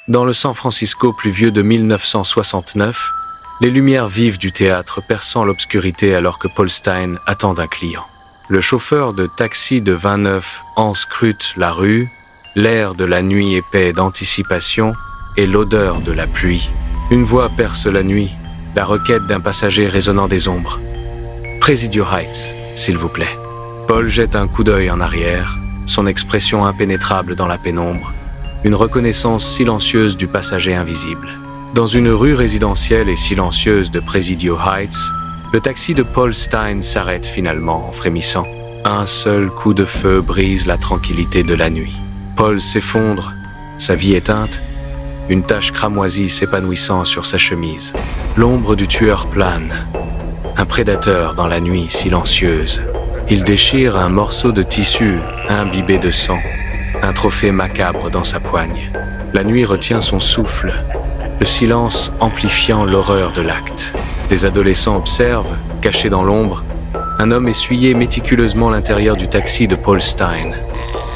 Dans le San Francisco pluvieux de 1969, les lumières vives du théâtre perçant l'obscurité alors que Paul Stine attend un client. Le chauffeur de taxi de 29 ans scrute la rue, l'air de la nuit épais d'anticipation et l'odeur de la pluie. Une voix perce la nuit, la requête d'un passager résonnant des ombres. « Presidio Heights, s'il vous plaît. » Paul jette un coup d'œil en arrière, son expression impénétrable dans la pénombre, une reconnaissance silencieuse du passager invisible. Dans une rue résidentielle et silencieuse de Presidio Heights, le taxi de Paul Stine s'arrête finalement en frémissant. Un seul coup de feu brise la tranquillité de la nuit. Paul s'effondre, sa vie éteinte, une tache cramoisie s'épanouissant sur sa chemise. L'ombre du tueur plane, un prédateur dans la nuit silencieuse. Il déchire un morceau de tissu imbibé de sang, un trophée macabre dans sa poigne. La nuit retient son souffle, le silence amplifiant l'horreur de l'acte. Des adolescents observent, cachés dans l'ombre, un homme essuyer méticuleusement l'intérieur du taxi de Paul Stine,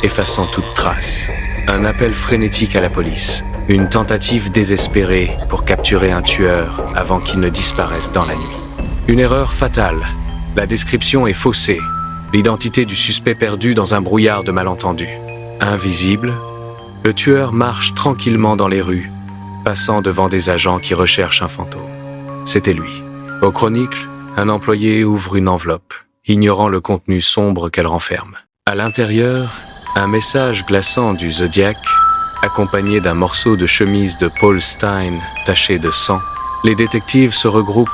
effaçant toute trace. Un appel frénétique à la police, une tentative désespérée pour capturer un tueur avant qu'il ne disparaisse dans la nuit. Une erreur fatale, la description est faussée, l'identité du suspect perdu dans un brouillard de malentendus. Invisible, le tueur marche tranquillement dans les rues, passant devant des agents qui recherchent un fantôme. C'était lui. Au chronicle, un employé ouvre une enveloppe, ignorant le contenu sombre qu'elle renferme. À l'intérieur, un message glaçant du Zodiac, accompagné d'un morceau de chemise de Paul Stine taché de sang. Les détectives se regroupent,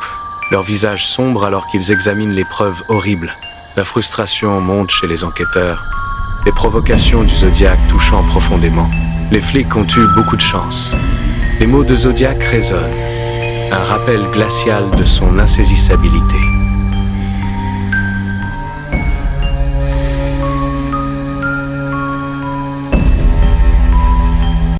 leurs visages sombres alors qu'ils examinent les preuves horribles. La frustration monte chez les enquêteurs, les provocations du Zodiac touchant profondément. Les flics ont eu beaucoup de chance. Les mots de Zodiac résonnent, un rappel glacial de son insaisissabilité.